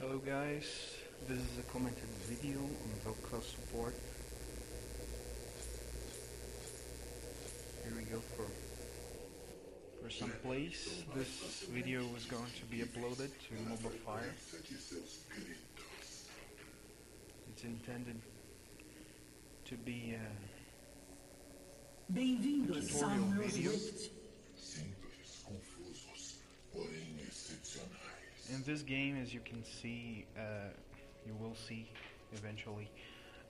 Hello guys, this is a commented video on Vel'Koz support. Here we go for some plays. This video is going to be uploaded to MOBA Fire. It's intended to be a tutorial video. In this game, as you can see, you will see eventually,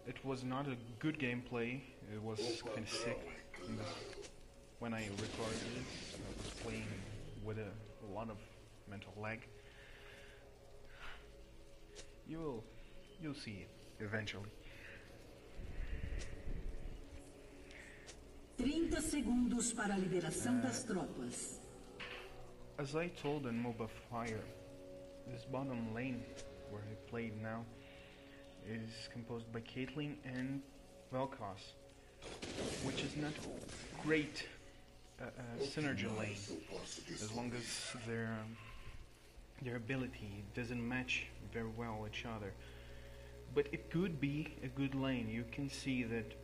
it was not a good gameplay. It was kind of sick when I recorded this. I was playing with a lot of mental lag. You'll see it eventually. 30 segundos para a liberação das tropas. As I told in MOBA Fire, this bottom lane where I played now is composed by Caitlyn and Vel'Koz, which is not great synergy lane, as long as their ability doesn't match very well each other. But it could be a good lane. You can see that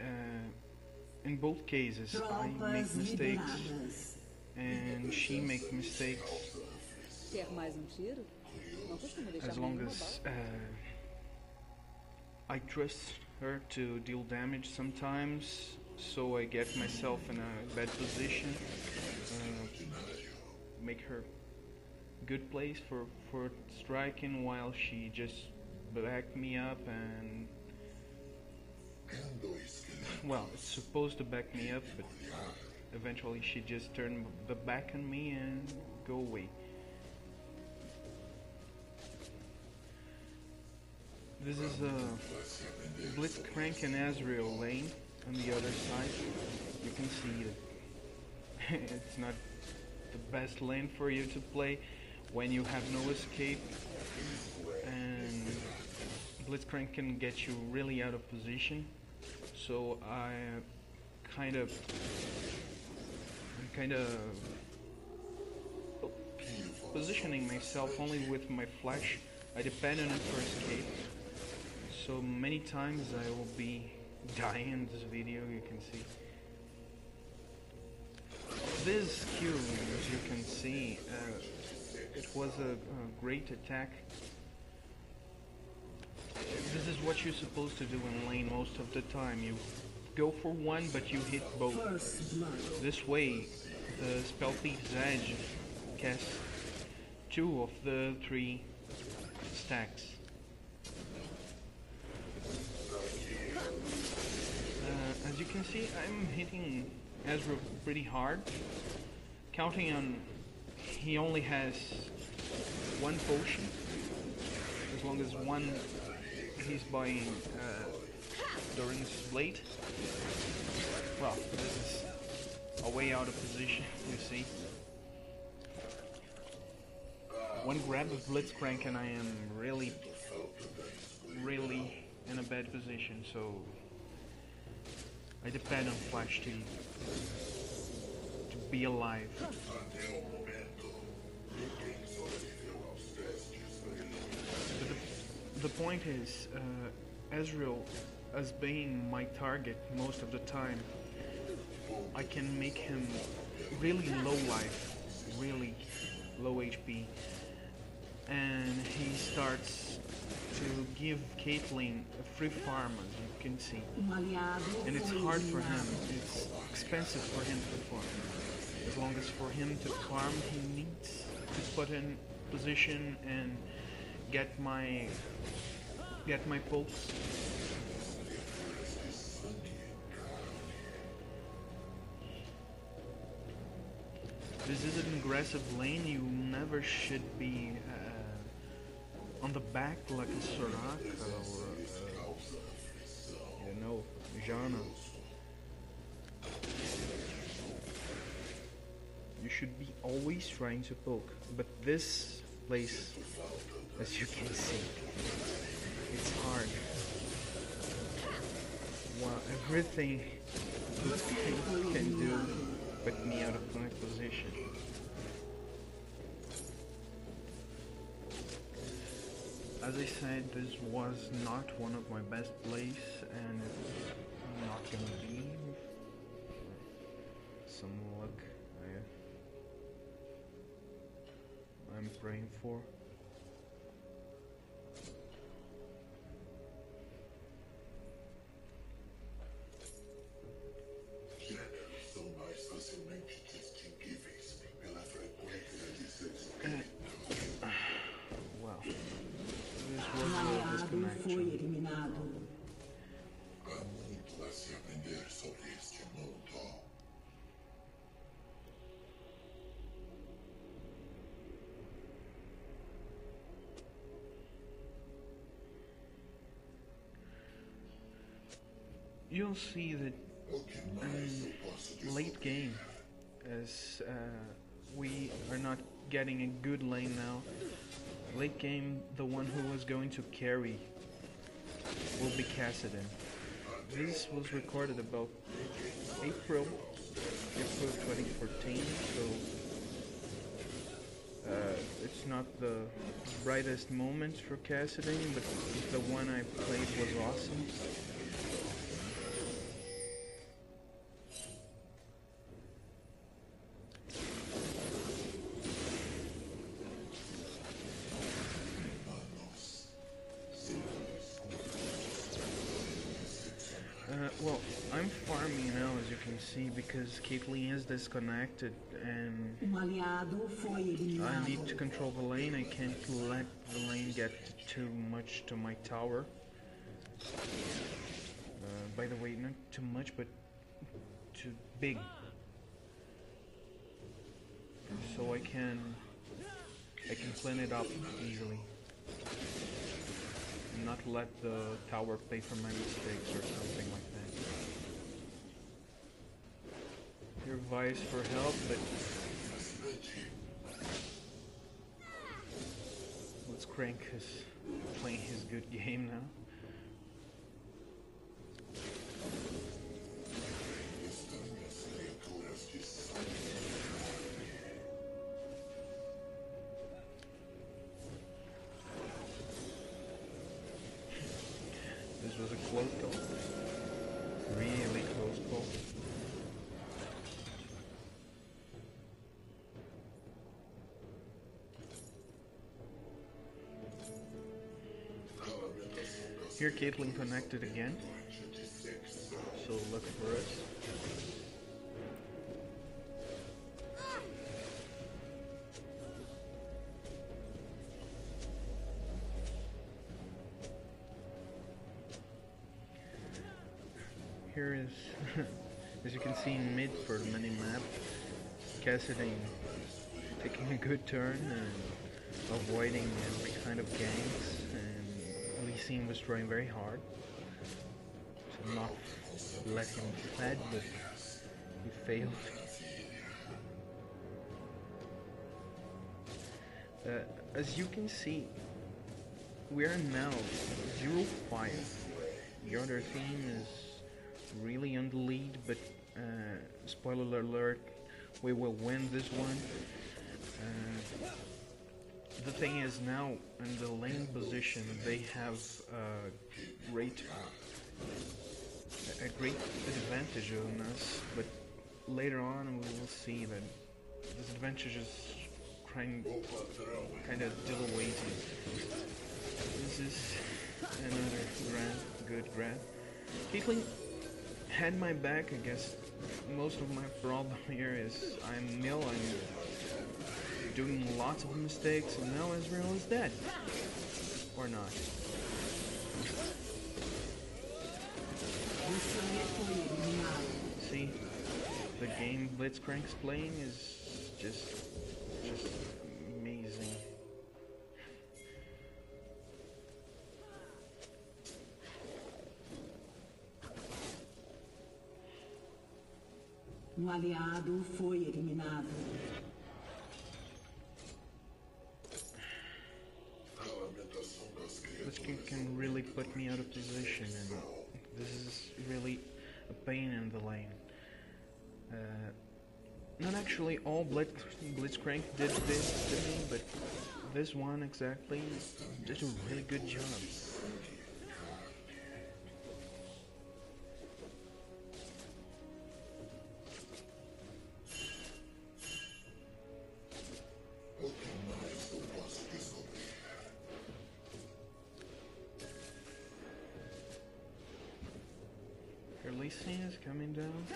in both cases I make mistakes and she makes mistakes. As long as I trust her to deal damage sometimes, so I get myself in a bad position, make her good place for striking while she just backed me up and, well, it's supposed to back me up, but eventually she just turned the back on me and go away. This is a Blitzcrank and Ezreal lane on the other side. You can see that it's not the best lane for you to play when you have no escape, and Blitzcrank can get you really out of position. So I'm kind of positioning myself only with my flash. I depend on it for escape. So many times I will be dying in this video, you can see. This Q, as you can see, it was a great attack. This is what you're supposed to do in lane most of the time. You go for one, but you hit both. This way, the Spell Thief's Edge casts 2 of the 3 stacks. As you can see, I'm hitting Ezreal pretty hard, counting on he only has 1 potion. As long as one he's buying during his blade. Well, this is a way out of position, you see. One grab of Blitzcrank and I am really in a bad position, so I depend on Flash to be alive. But the point is, Ezreal, as being my target most of the time, I can make him really low life, really low HP, and he starts to give Caitlyn a free farm, as you can see, and it's hard for him, it's expensive for him to farm. As long as for him to farm, he needs to put in position and get my pulse. This is an aggressive lane. You never should be on the back like a Soraka or Jana. You should be always trying to poke, but this place, as you can see, it's hard. Well, everything this can do put me out of my position. As I said, this was not one of my best plays, and it's not gonna be. Some luck I'm praying for. Well, this was a disconnection. You'll see that late game, as we are not getting a good lane now. Late game, the one who was going to carry will be Kassadin. This was recorded about April 2014, so it's not the brightest moment for Kassadin, but the one I played was awesome. Well, I'm farming now, as you can see, because Caitlyn is disconnected and I need to control the lane. I can't let the lane get too much to my tower. By the way, not too much, but too big. So I can clean it up easily. Not let the tower pay for my mistakes or something like that. Your advice for help, but let's Crank is playing his good game now. This was a close call. Really close call. Here Caitlyn connected again. So look for us. Here is, as you can see in mid for the mini-map, Kassadin taking a good turn and avoiding every kind of ganks, and Lee Sin was trying very hard to not let him fed, but he failed. As you can see, we are now 0-5. The other team is really on the lead, but spoiler alert, we will win this one. The thing is, now in the lane position they have a great advantage on us, but later on we will see that this advantage is kind of diluted. This is another good grab. Caitlyn had my back. I guess most of my problem here is I'm doing lots of mistakes, and now Ezreal is dead. Or not. See, the game Blitzcrank's playing is just amazing. Aliado foi eliminado. This can really put me out of position, and this is really a pain in the lane. not actually all Blitzcrank did this to me, but this one exactly did a really good job. Releasing is coming down.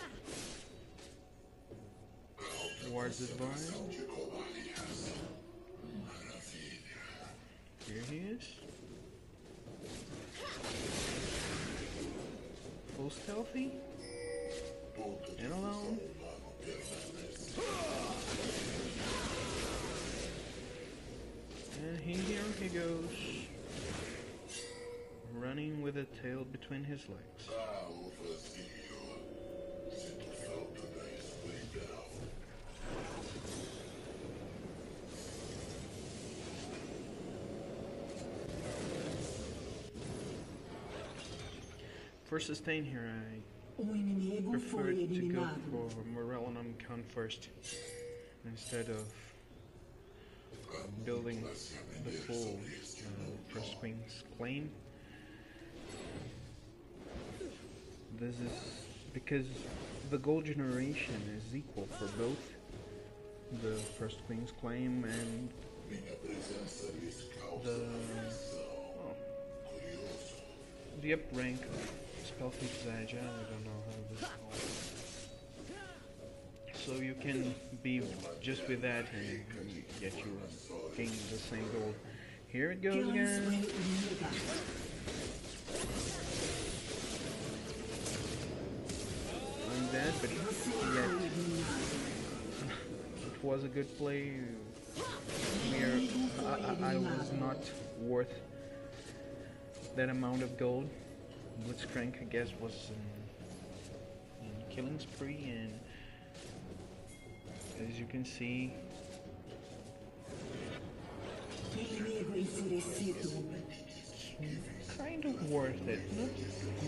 Wards advised. Here he is. Full stealthy. And alone. And here he goes. Running with a tail between his legs. For sustain here, I prefer to go for Morellinum Count first, instead of building the full First Queen's Claim. This is because the gold generation is equal for both the First Queen's Claim and the up rank of Spellthief's Edge. I don't know how this is called. So you can be just with that and get your gain the same gold. Here it goes again. I'm dead, but yet it was a good play. I was not worth that amount of gold. Blitzcrank, I guess, was in killing spree, and as you can see, kind of worth it. Not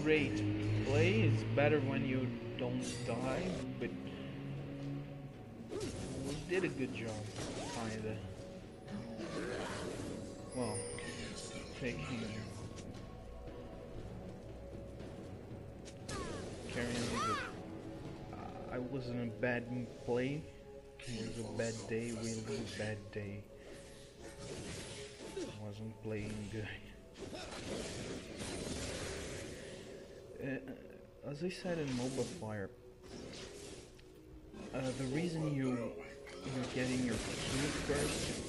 great play. It's better when you don't die, but we did a good job, kinda. Well, taking. I was in a bad play. It was a bad day, really bad day. I wasn't playing good. As I said in MOBA Fire, the reason you're getting your Q first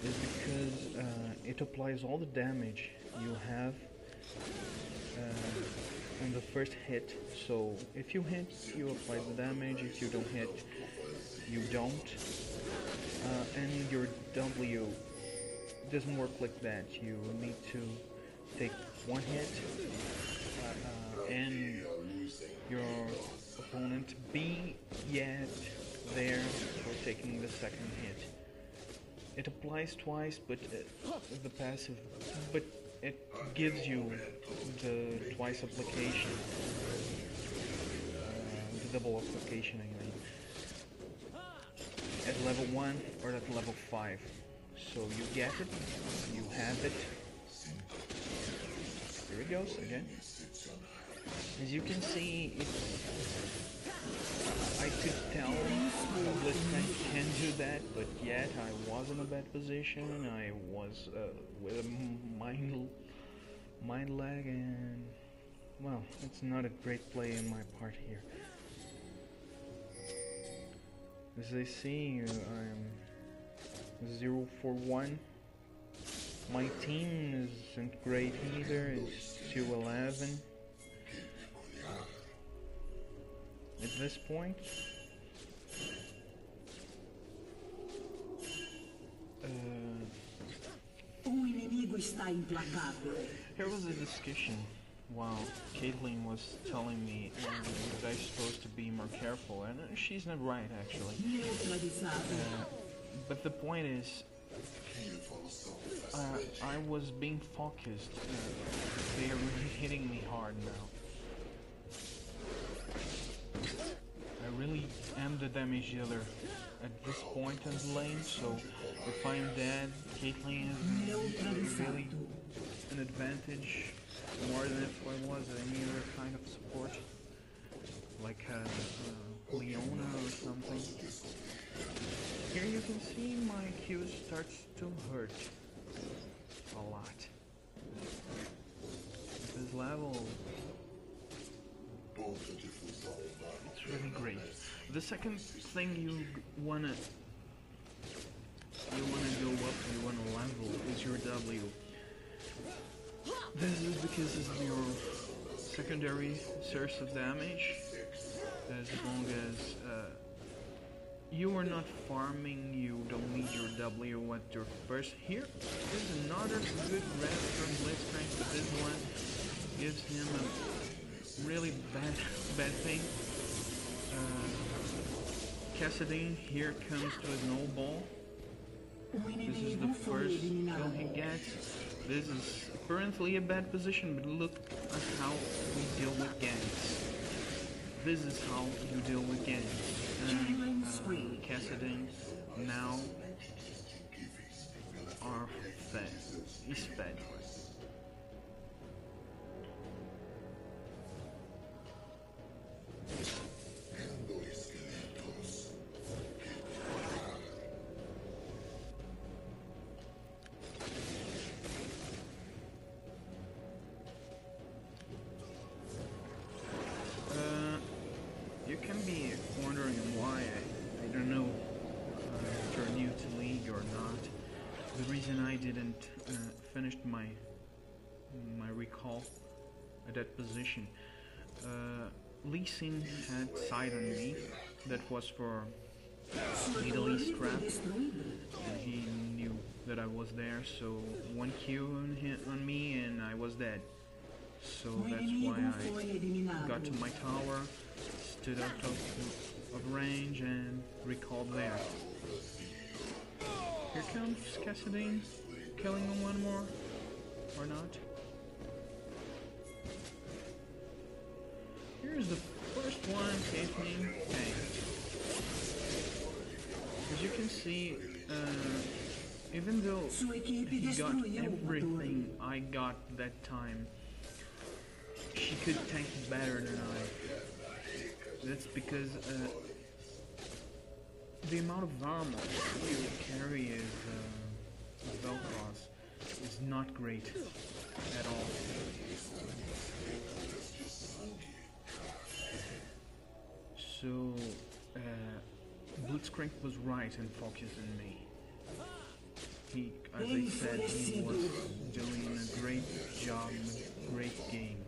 is because it applies all the damage you have on the first hit. So if you hit, you apply the damage. If you don't hit, you don't. And your W doesn't work like that. You need to take one hit and your opponent be yet there for taking the second hit. It applies twice, but the passive, but it gives you the twice application, the double application, I mean, at level 1 or at level 5. So you get it, you have it. Here it goes again. As you can see, I could tell Blitzcrank can do that, but yet I was in a bad position. I was with a mind lag, and well, it's not a great play on my part here. As I see, I'm 0 for 1. My team isn't great either. It's 2-11. At this point, here was a discussion while Caitlyn was telling me that I'm supposed to be more careful, and she's not right actually. But the point is, I was being focused. They are really hitting me hard now. I really am I'm the damage dealer at this point in the lane, so if I'm dead, Caitlyn is really an advantage, more than if I was any other kind of support, like Leona or something. Here you can see my Q starts to hurt a lot. At this level, it's really great. The second thing you wanna go up, you wanna level is your W. This is because it's your secondary source of damage. As long as you are not farming, you don't need your W at your first. Here is another good grab from Blitzcrank, but this one gives him a really bad thing. Cassadine here comes to a snowball. This is the first kill he gets. This is apparently a bad position, but look at how we deal with ganks. This is how you deal with ganks. And Cassadine now are fed. He's fed. You can be wondering why I don't know if you're new to League or not. The reason I didn't finish my recall at that position. Lee Sin had side on me that was for Middle East trap, and he knew that I was there, so one Q on me and I was dead. So that's why I got to my tower, stood out of range and recalled there. Here comes Cassadine, killing him one more, or not. Here's the first one, Caitlyn. Okay. As you can see, even though he got everything I got that time, she could tank better than I. That's because the amount of armor you carry as Vel'Koz is not great at all. So Blitzcrank was right in focusing me. He, as I said, he was doing a great job, great game.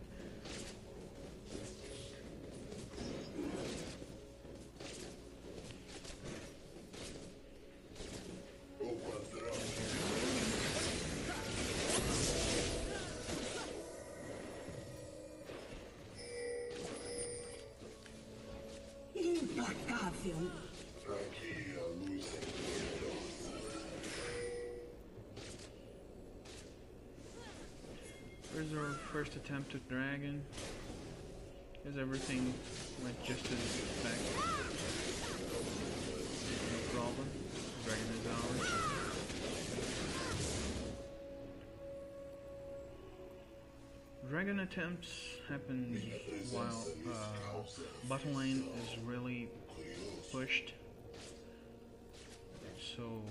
Implacável. Here's our first attempt at Dragon. As everything went just as expected. No problem. Dragon is ours. Dragon attempts happen while bottom lane is really pushed, so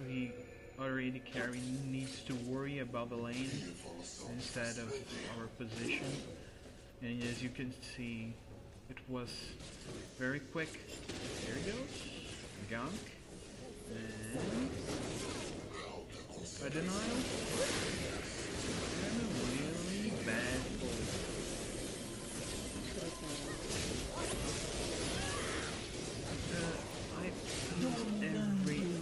the other AD carry needs to worry about the lane instead of our position. And as you can see, it was very quick. There he goes, Gunk, and a denial. Really bad pull. I used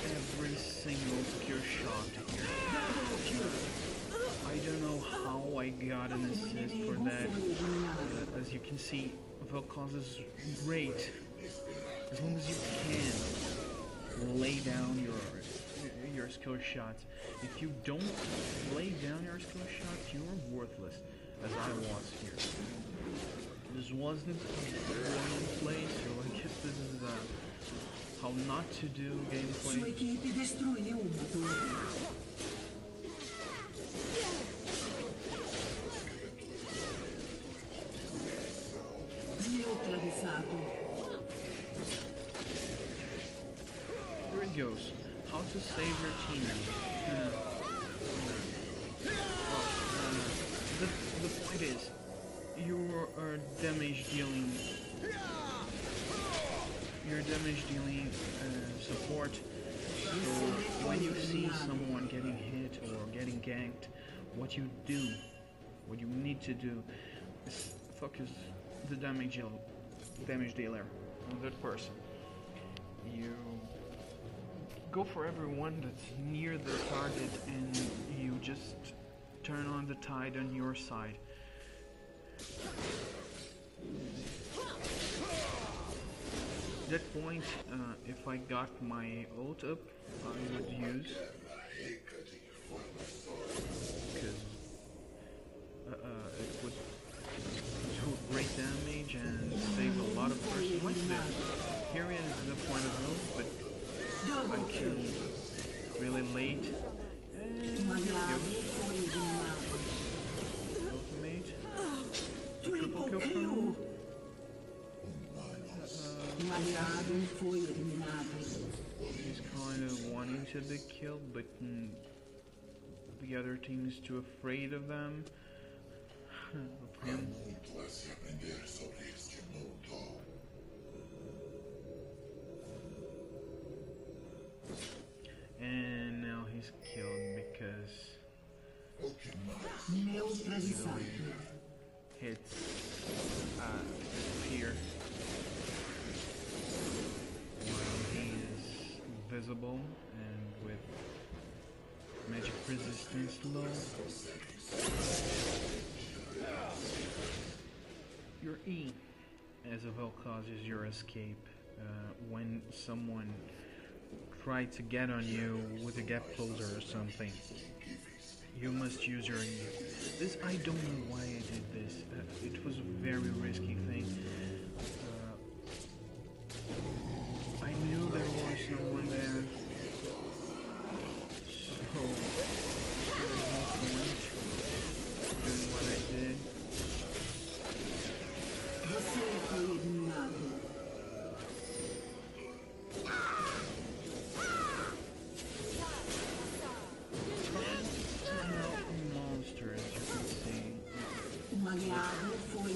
every single secure shot here. I don't know how I got an assist for that. As you can see, Vel'Koz is great. As long as you can lay down your skill shots. If you don't lay down your skill shots, you're worthless, as I was here. This wasn't gameplay, so I guess this is how not to do Sua gameplay. equipe destruiu uma torre. Neutralizado. Here it goes. How to save your teammate. The point is, you are damage dealing. You're damage dealing support. So when you see someone getting hit or getting ganked, what you do, what you need to do, is focus the damage dealer on that person. You go for everyone that's near the target and you just turn on the tide on your side. At that point, if I got my ult up, I would use, because it would do great damage and save a lot of person like this. Here is the point of view, but I can really late. Ultimate. Triple kill from him. He's kind of wanting to be killed, but the other team is too afraid of them. Of him. And now he's killed because hits here while he is visible and with magic resistance low. Your E as a Vel'Koz is your escape when someone tried to get on you with a gap closer or something. You must use your E. This, I don't know why I did this. It was a very risky thing. I knew there was someone there. So, there's no point doing what I did.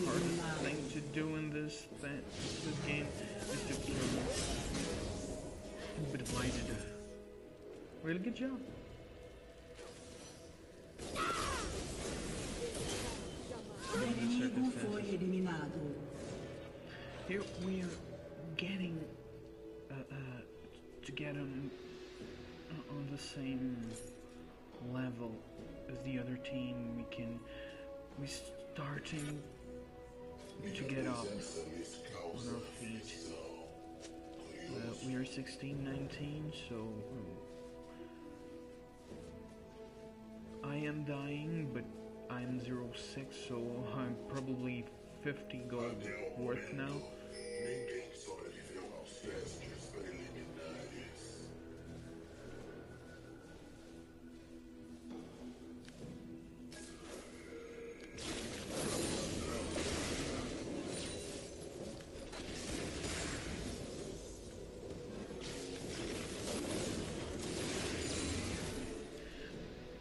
Hardest thing to do in this game is to kill them. But why did I? Really good job. Here we are getting to get on the same level as the other team. We're starting to get up on our feet. We are 16-19, so I am dying, but I'm 0-6, so I'm probably 50 gold worth now.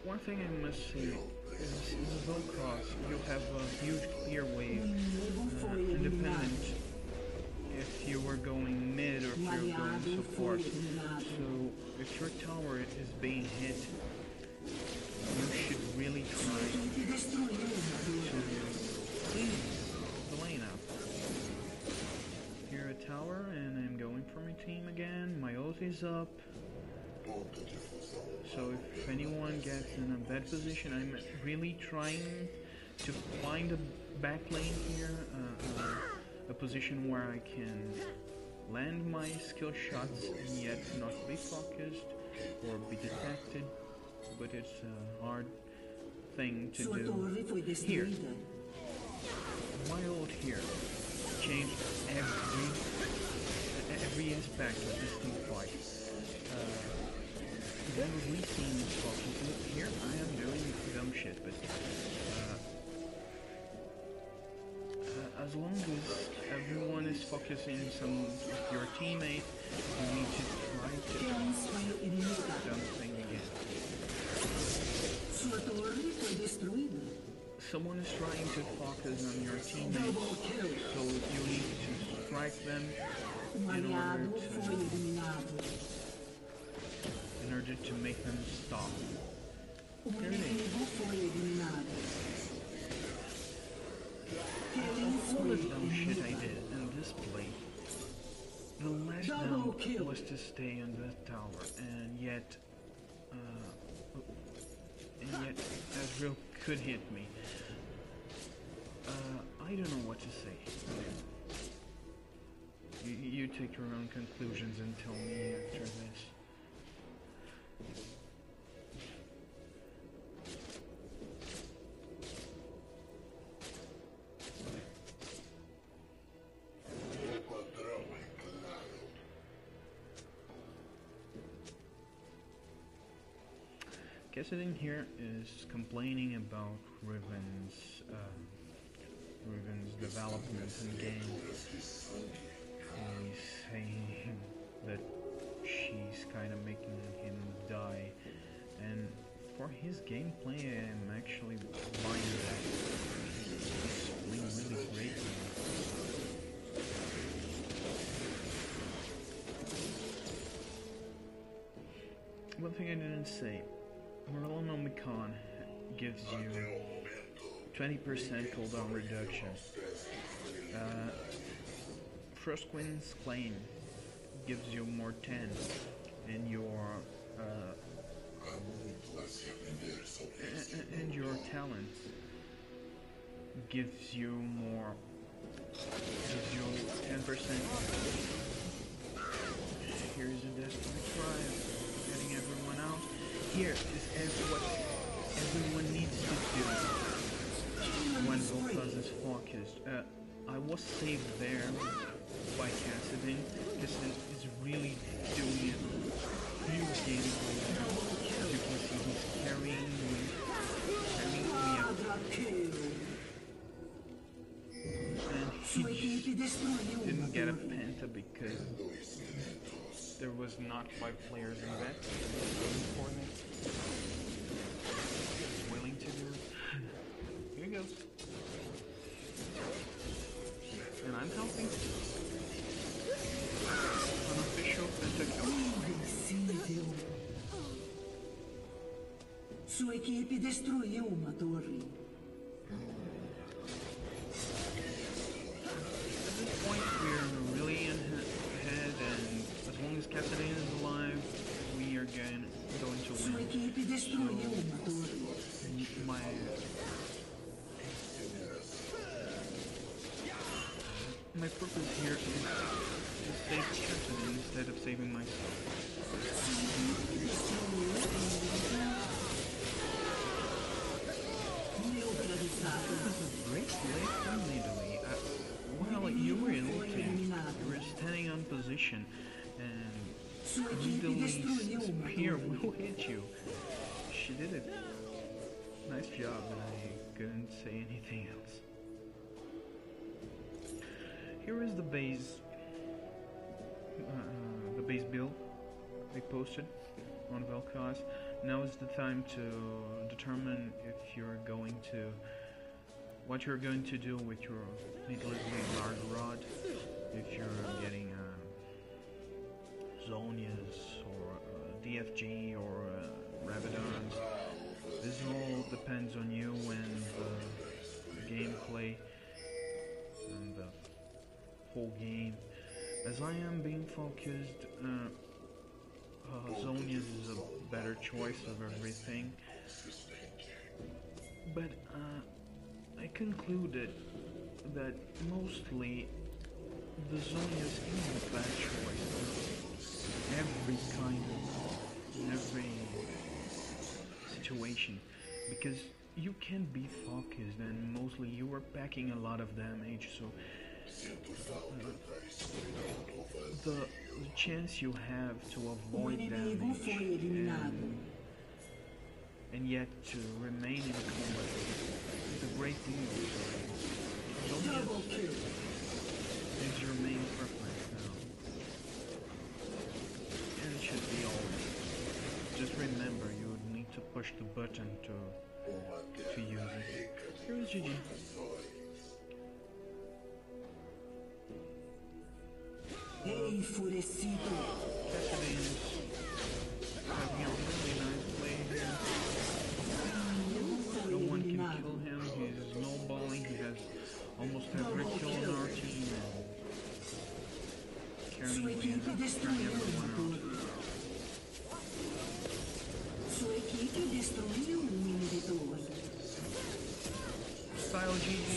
One thing I must say is Vel'Koz, you have a huge clear wave, independent if you are going mid or if you're going support. So if your tower is being hit, you should really try to clean the lane up. Here a tower and I'm going for my team again, my ult is up. So if anyone gets in a bad position, I'm really trying to find a back lane here, a position where I can land my skill shots and yet not be focused or be detected, but it's a hard thing to do. Here, wild here changed every aspect of this team fight. Then we seen this focus. Here I am doing dumb shit, but as long as everyone is focusing some of your teammate, you need to try to do dumb thing again. Sua torre foi destruída. Someone is trying to focus on your teammate, so you need to strike them Aliado foi eliminado. in order to make them stop. Inimigo foi eliminado. All the dumb shit I did in this play, the last dumb was to stay on the tower, and yet Ezreal could hit me. I don't know what to say. You take your own conclusions and tell me after this. Cassidy here is complaining about Riven's development in the game. He's saying that she's kind of making him die, and for his gameplay, I'm actually buying that. He's playing really great now. One thing I didn't say. Merlin Omicron gives you 20% cooldown reduction. Frost Queen's Claim gives you more 10, and your talent gives you 10%. Here's a Destiny Tribe, getting everyone out. Here is what everyone needs to do when Vel'Koz is focused. I was saved there by Cassidy. Cassidy is really doing it huge gameplay. As you can see, he's carrying me up. And he didn't get a penta because there was not 5 players in that for me. Willing to do it. Here he goes. And I'm helping. Unofficial pentakill. Sua equipe destruiu uma torre. At this point, we're really ahead, and as long as Cassidy is alive, we are going to win. Sua equipe destruiu uma torre. My purpose here is to save Cassidy instead of saving myself. This is a great play from Nidalee. While you were ulting, you were standing on position, and Nidalee's spear will hit you. She did it. Nice job, and I couldn't say anything else. Here is the base build they posted on Vel'Koz. Now is the time to determine if what you're going to do with your Nidalee large rod. If you're getting Zonias or DFG or Rabadons. This all depends on you and the gameplay and the whole game. As I am being focused, Zonias is a better choice of everything. But I concluded that mostly the Zonias is a bad choice. Every situation, because you can be focused, and mostly you were packing a lot of damage, so the chance you have to avoid damage and yet to remain in combat is a great deal. So is your main preference now, and it should be always. Just remember, you need to push the button to use it. Here's GG. Enfurecido. Cassidy's having a really nice play here. No one can kill him. He's snowballing. He has almost every kill on our team. Carrying everyone out. Sua equipe destruiu um inibidor. Style GG.